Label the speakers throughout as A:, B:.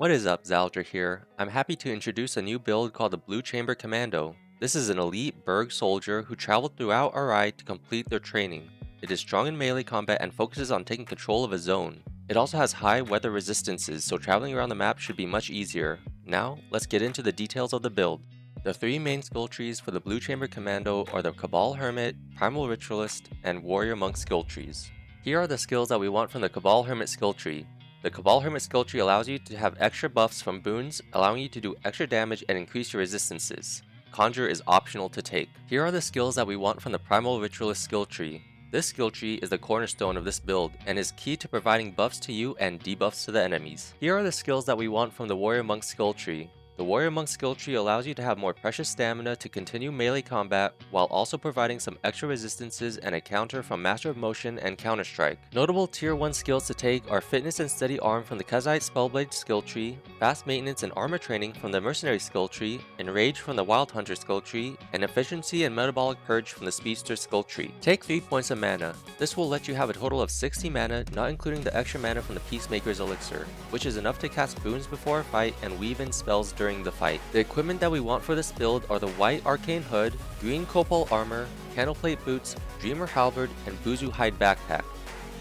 A: What is up, Xaliter here. I'm happy to introduce a new build called the Blue Chamber Commando. This is an elite Berg soldier who traveled throughout RI to complete their training. It is strong in melee combat and focuses on taking control of a zone. It also has high weather resistances, so traveling around the map should be much easier. Now, let's get into the details of the build. The three main skill trees for the Blue Chamber Commando are the Cabal Hermit, Primal Ritualist, and Warrior Monk skill trees. Here are the skills that we want from the Cabal Hermit skill tree. The Cabal Hermit skill tree allows you to have extra buffs from boons, allowing you to do extra damage and increase your resistances. Conjure is optional to take. Here are the skills that we want from the Primal Ritualist skill tree. This skill tree is the cornerstone of this build and is key to providing buffs to you and debuffs to the enemies. Here are the skills that we want from the Warrior Monk skill tree. The Warrior Monk skill tree allows you to have more precious stamina to continue melee combat, while also providing some extra resistances and a counter from Master of Motion and Counter-Strike. Notable tier 1 skills to take are Fitness and Steady Arm from the Xaliter Spellblade skill tree, Fast Maintenance and Armor Training from the Mercenary skill tree, Enrage from the Wild Hunter skill tree, and Efficiency and Metabolic Purge from the Speedster skill tree. Take 3 points of mana. This will let you have a total of 60 mana, not including the extra mana from the Peacemaker's Elixir, which is enough to cast boons before a fight and weave in spells during the fight. The equipment that we want for this build are the white arcane hood, green copal armor, candleplate boots, dreamer halberd, and buzu hide backpack.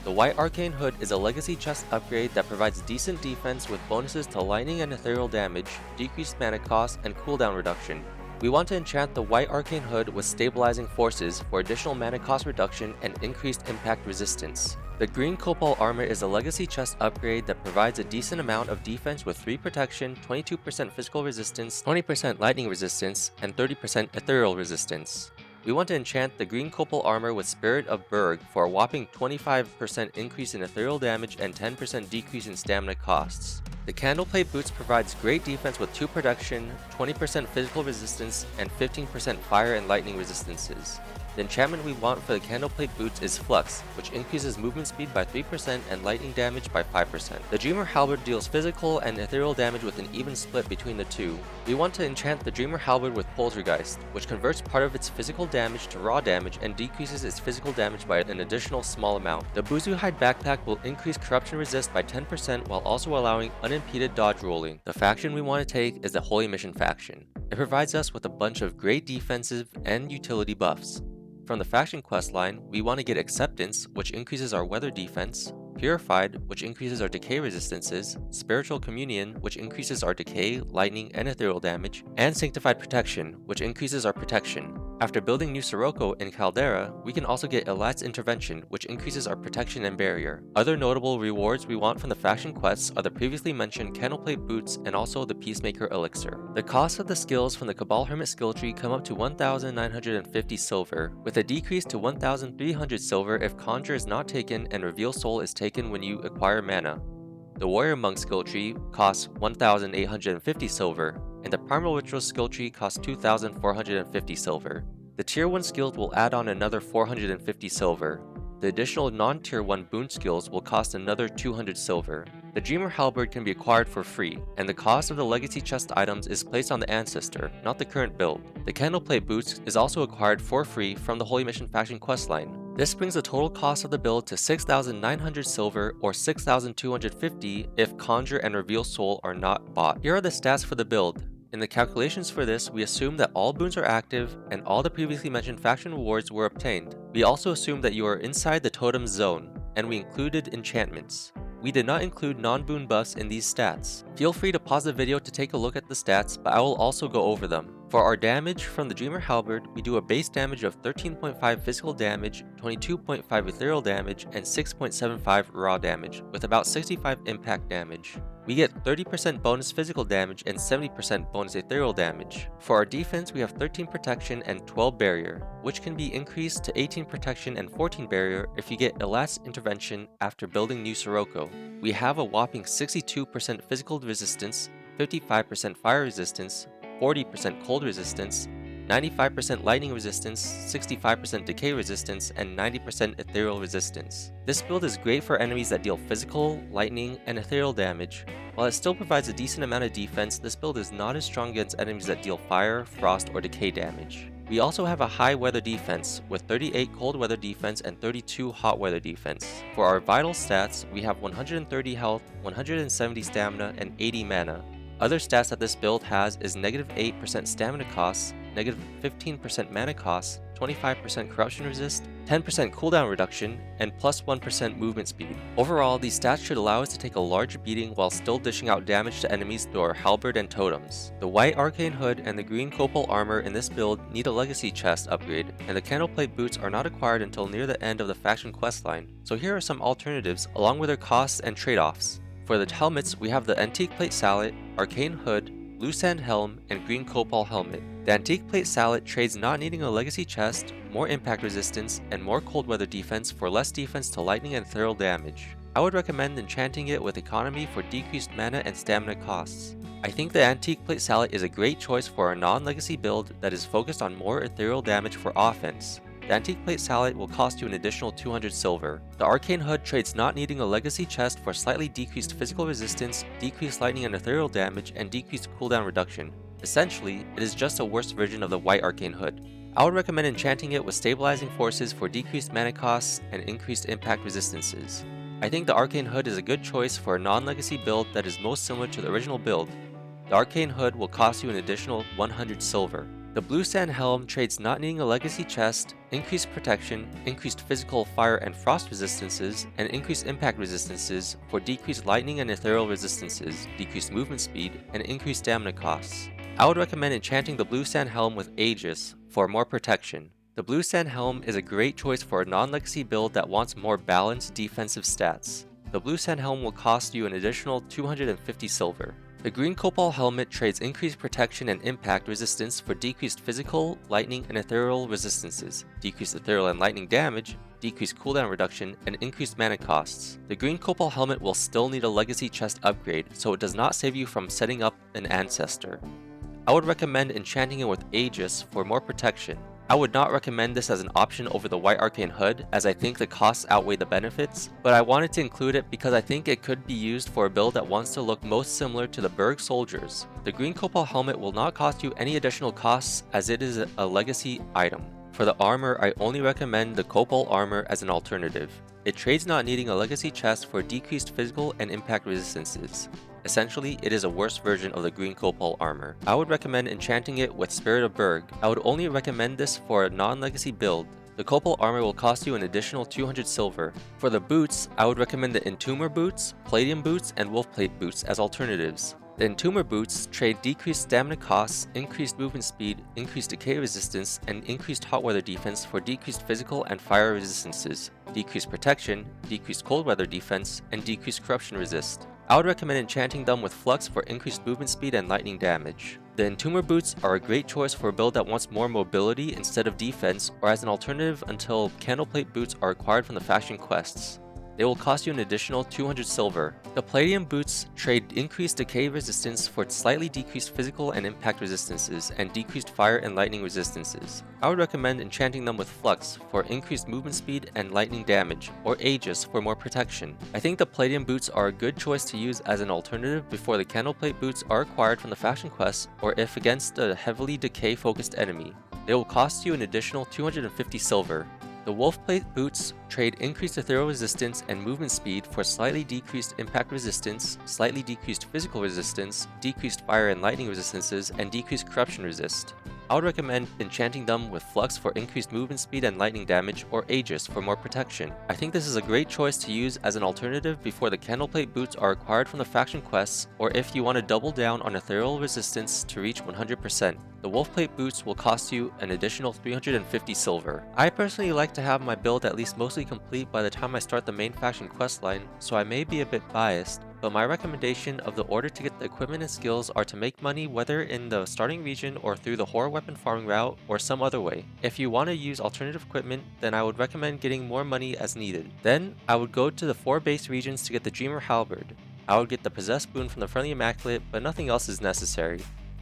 A: The white arcane hood is a legacy chest upgrade that provides decent defense with bonuses to lightning and ethereal damage, decreased mana cost, and cooldown reduction. We want to enchant the white arcane hood with stabilizing forces for additional mana cost reduction and increased impact resistance. The green copal armor is a legacy chest upgrade that provides a decent amount of defense with 3 protection, 22% physical resistance, 20% lightning resistance, and 30% ethereal resistance. We want to enchant the green copal armor with Spirit of Berg for a whopping 25% increase in ethereal damage and 10% decrease in stamina costs. The candleplate boots provides great defense with 2 protection, 20% physical resistance, and 15% fire and lightning resistances. The enchantment we want for the candleplate boots is Flux, which increases movement speed by 3% and lightning damage by 5%. The Dreamer Halberd deals physical and ethereal damage with an even split between the two. We want to enchant the Dreamer Halberd with Poltergeist, which converts part of its physical damage to raw damage and decreases its physical damage by an additional small amount. The Buzu Hide Backpack will increase corruption resist by 10% while also allowing unimpeded dodge rolling. The faction we want to take is the Holy Mission faction. It provides us with a bunch of great defensive and utility buffs. From the faction questline, we want to get Acceptance, which increases our weather defense, Purified, which increases our decay resistances, Spiritual Communion, which increases our decay, lightning, and ethereal damage, and Sanctified Protection, which increases our protection. After building New Sirocco in Caldera, we can also get Elat's Intervention, which increases our protection and barrier. Other notable rewards we want from the faction quests are the previously mentioned Candleplate Boots and also the Peacemaker Elixir. The cost of the skills from the Cabal Hermit skill tree come up to 1,950 silver, with a decrease to 1,300 silver if Conjure is not taken and Reveal Soul is taken when you acquire mana. The Warrior Monk skill tree costs 1,850 silver, and the Primal Ritual skill tree costs 2,450 silver. The Tier 1 skills will add on another 450 silver. The additional non-Tier 1 boon skills will cost another 200 silver. The Dreamer Halberd can be acquired for free, and the cost of the legacy chest items is placed on the Ancestor, not the current build. The Candleplate Boots is also acquired for free from the Holy Mission faction questline. This brings the total cost of the build to 6,900 silver or 6,250 if Conjure and Reveal Soul are not bought. Here are the stats for the build. In the calculations for this, we assume that all boons are active and all the previously mentioned faction rewards were obtained. We also assume that you are inside the totem zone, and we included enchantments. We did not include non-boon buffs in these stats. Feel free to pause the video to take a look at the stats, but I will also go over them. For our damage from the Dreamer Halberd, we do a base damage of 13.5 physical damage, 22.5 ethereal damage, and 6.75 raw damage, with about 65 impact damage. We get 30% bonus physical damage and 70% bonus ethereal damage. For our defense, we have 13 protection and 12 barrier, which can be increased to 18 protection and 14 barrier if you get Elat's Intervention after building New Sirocco. We have a whopping 62% physical resistance, 55% fire resistance, 40% cold resistance, 95% lightning resistance, 65% decay resistance, and 90% ethereal resistance. This build is great for enemies that deal physical, lightning, and ethereal damage. While it still provides a decent amount of defense, this build is not as strong against enemies that deal fire, frost, or decay damage. We also have a high weather defense with 38 cold weather defense and 32 hot weather defense. For our vital stats, we have 130 health, 170 stamina, and 80 mana. Other stats that this build has is negative 8% stamina costs, negative 15% mana costs, 25% corruption resist, 10% cooldown reduction, and plus 1% movement speed. Overall, these stats should allow us to take a large beating while still dishing out damage to enemies through our halberd and totems. The white arcane hood and the green copal armor in this build need a legacy chest upgrade, and the candleplate boots are not acquired until near the end of the faction questline. So here are some alternatives along with their costs and trade-offs. For the helmets, we have the antique plate salet, arcane hood, blue sand helm, and green copal helmet. The antique plate salet trades not needing a legacy chest, more impact resistance, and more cold weather defense for less defense to lightning and ethereal damage. I would recommend enchanting it with economy for decreased mana and stamina costs. I think the antique plate salet is a great choice for a non-legacy build that is focused on more ethereal damage for offense. The antique plate salet will cost you an additional 200 silver. The arcane hood trades not needing a legacy chest for slightly decreased physical resistance, decreased lightning and ethereal damage, and decreased cooldown reduction. Essentially, it is just a worse version of the white arcane hood. I would recommend enchanting it with stabilizing forces for decreased mana costs and increased impact resistances. I think the arcane hood is a good choice for a non-legacy build that is most similar to the original build. The arcane hood will cost you an additional 100 silver. The blue sand helm trades not needing a legacy chest, increased protection, increased physical fire and frost resistances, and increased impact resistances for decreased lightning and ethereal resistances, decreased movement speed, and increased stamina costs. I would recommend enchanting the blue sand helm with Aegis for more protection. The blue sand helm is a great choice for a non-legacy build that wants more balanced defensive stats. The blue sand helm will cost you an additional 250 silver. The green copal helmet trades increased protection and impact resistance for decreased physical, lightning, and ethereal resistances, decreased ethereal and lightning damage, decreased cooldown reduction, and increased mana costs. The green copal helmet will still need a legacy chest upgrade, so it does not save you from setting up an ancestor. I would recommend enchanting it with Aegis for more protection. I would not recommend this as an option over the white arcane hood, as I think the costs outweigh the benefits, but I wanted to include it because I think it could be used for a build that wants to look most similar to the Berg soldiers. The green copal helmet will not cost you any additional costs as it is a legacy item. For the armor, I only recommend the copal armor as an alternative. It trades not needing a legacy chest for decreased physical and impact resistances. Essentially, it is a worse version of the green copal armor. I would recommend enchanting it with Spirit of Berg. I would only recommend this for a non-legacy build. The copal armor will cost you an additional 200 silver. For the boots, I would recommend the Entomber boots, Palladium boots, and Wolfplate boots as alternatives. The Entomber boots trade decreased stamina costs, increased movement speed, increased decay resistance, and increased hot weather defense for decreased physical and fire resistances, decreased protection, decreased cold weather defense, and decreased corruption resist. I would recommend enchanting them with Flux for increased movement speed and lightning damage. The Entomber boots are a great choice for a build that wants more mobility instead of defense, or as an alternative until candleplate boots are acquired from the faction quests. They will cost you an additional 200 silver. The Palladium boots trade increased decay resistance for slightly decreased physical and impact resistances and decreased fire and lightning resistances. I would recommend enchanting them with Flux for increased movement speed and lightning damage, or Aegis for more protection. I think the Palladium boots are a good choice to use as an alternative before the candleplate boots are acquired from the faction quests or if against a heavily decay focused enemy. They will cost you an additional 250 silver. The Wolfplate boots trade increased ethereal resistance and movement speed for slightly decreased impact resistance, slightly decreased physical resistance, decreased fire and lightning resistances, and decreased corruption resist. I would recommend enchanting them with Flux for increased movement speed and lightning damage, or Aegis for more protection. I think this is a great choice to use as an alternative before the candleplate boots are acquired from the faction quests, or if you want to double down on ethereal resistance to reach 100%. The Wolfplate boots will cost you an additional 350 silver. I personally like to have my build at least mostly complete by the time I start the main faction questline, so I may be a bit biased, but my recommendation of the order to get the equipment and skills are to make money whether in the starting region or through the horror weapon farming route or some other way. If you want to use alternative equipment, then I would recommend getting more money as needed. Then I would go to the 4 base regions to get the Dreamer Halberd. I would get the Possessed Boon from the Friendly Immaculate, but nothing else is necessary.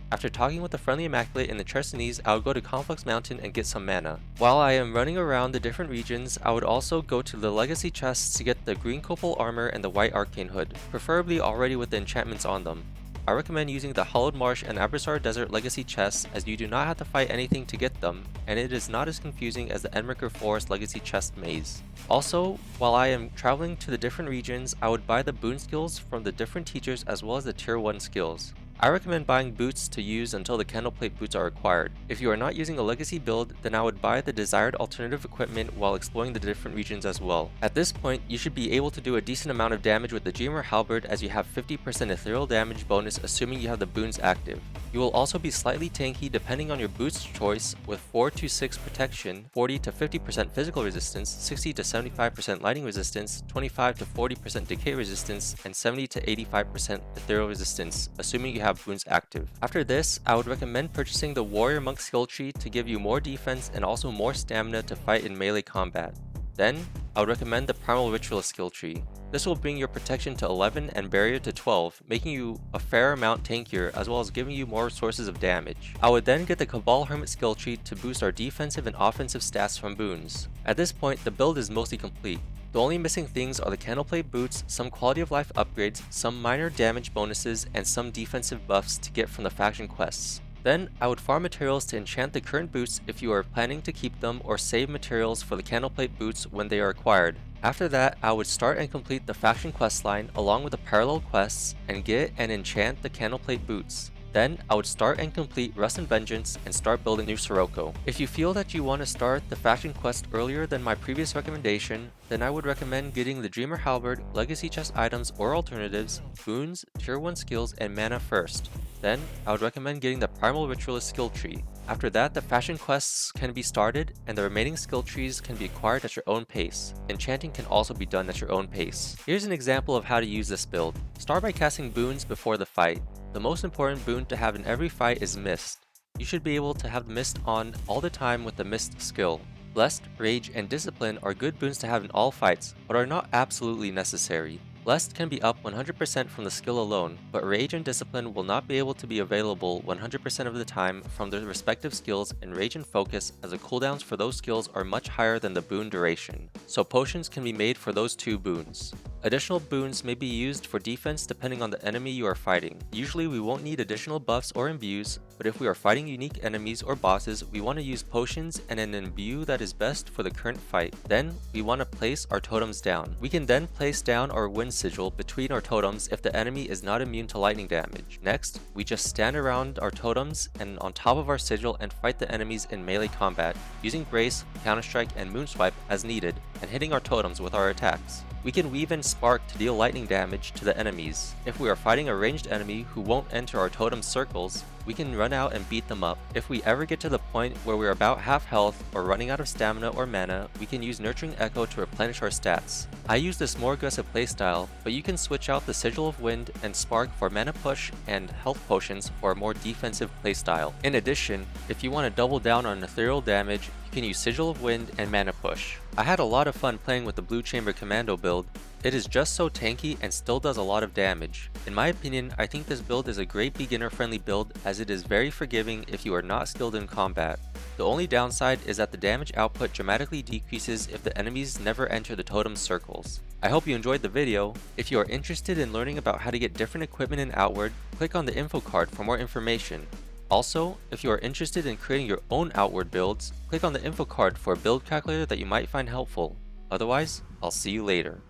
A: After talking with the Friendly Immaculate in the Chersonese, I would go to Complex Mountain and get some mana. While I am running around the different regions, I would also go to the Legacy chests to get the Green Copal Armor and the White Arcane Hood, preferably already with the enchantments on them. I recommend using the Hollowed Marsh and Abyssar Desert Legacy chests, as you do not have to fight anything to get them, and it is not as confusing as the Endmaker Forest Legacy chest maze. Also, while I am traveling to the different regions, I would buy the boon skills from the different teachers as well as the tier 1 skills. I recommend buying boots to use until the candleplate boots are required. If you are not using a legacy build, then I would buy the desired alternative equipment while exploring the different regions as well. At this point, you should be able to do a decent amount of damage with the Dreamer Halberd, as you have 50% ethereal damage bonus assuming you have the boons active. You will also be slightly tanky depending on your boots choice, with 4 to 6 protection, 40 to 50% physical resistance, 60 to 75% lightning resistance, 25 to 40% decay resistance, and 70 to 85% ethereal resistance, assuming you have boons active. After this, I would recommend purchasing the Warrior Monk skill tree to give you more defense and also more stamina to fight in melee combat. Then, I would recommend the Primal Ritualist skill tree. This will bring your protection to 11 and barrier to 12, making you a fair amount tankier as well as giving you more sources of damage. I would then get the Cabal Hermit skill tree to boost our defensive and offensive stats from boons. At this point, the build is mostly complete. The only missing things are the candleplate boots, some quality of life upgrades, some minor damage bonuses, and some defensive buffs to get from the faction quests. Then, I would farm materials to enchant the current boots if you are planning to keep them, or save materials for the candleplate boots when they are acquired. After that, I would start and complete the faction quest line along with the parallel quests and get and enchant the candleplate boots. Then, I would start and complete Rust and Vengeance and start building New Sirocco. If you feel that you want to start the faction quest earlier than my previous recommendation, then I would recommend getting the Dreamer Halberd, Legacy Chest items or alternatives, boons, tier 1 skills, and mana first. Then, I would recommend getting the Primal Ritualist skill tree. After that, the faction quests can be started, and the remaining skill trees can be acquired at your own pace. Enchanting can also be done at your own pace. Here's an example of how to use this build. Start by casting boons before the fight. The most important boon to have in every fight is Mist. You should be able to have Mist on all the time with the Mist skill. Blessed, Rage, and Discipline are good boons to have in all fights, but are not absolutely necessary. Blessed can be up 100% from the skill alone, but Rage and Discipline will not be able to be available 100% of the time from their respective skills, and Rage and Focus, as the cooldowns for those skills are much higher than the boon duration, so potions can be made for those two boons. Additional boons may be used for defense depending on the enemy you are fighting. Usually we won't need additional buffs or imbues, but if we are fighting unique enemies or bosses, we want to use potions and an imbue that is best for the current fight. Then, we want to place our totems down. We can then place down our wind sigil between our totems if the enemy is not immune to lightning damage. Next, we just stand around our totems and on top of our sigil and fight the enemies in melee combat, using Brace, Counterstrike, and Moonswipe as needed, and hitting our totems with our attacks. We can weave in Spark to deal lightning damage to the enemies. If we are fighting a ranged enemy who won't enter our totem circles, we can run out and beat them up. If we ever get to the point where we're about half health or running out of stamina or mana, we can use Nurturing Echo to replenish our stats. I use this more aggressive playstyle, but you can switch out the Sigil of Wind and Spark for mana push and health potions for a more defensive playstyle. In addition, if you want to double down on ethereal damage, you can use Sigil of Wind and mana push. I had a lot of fun playing with the Blue Chamber Commando build. It is just so tanky and still does a lot of damage. In my opinion, I think this build is a great beginner-friendly build, as it is very forgiving if you are not skilled in combat. The only downside is that the damage output dramatically decreases if the enemies never enter the totem circles. I hope you enjoyed the video. If you are interested in learning about how to get different equipment in Outward, click on the info card for more information. Also, if you are interested in creating your own Outward builds, click on the info card for a build calculator that you might find helpful. Otherwise, I'll see you later.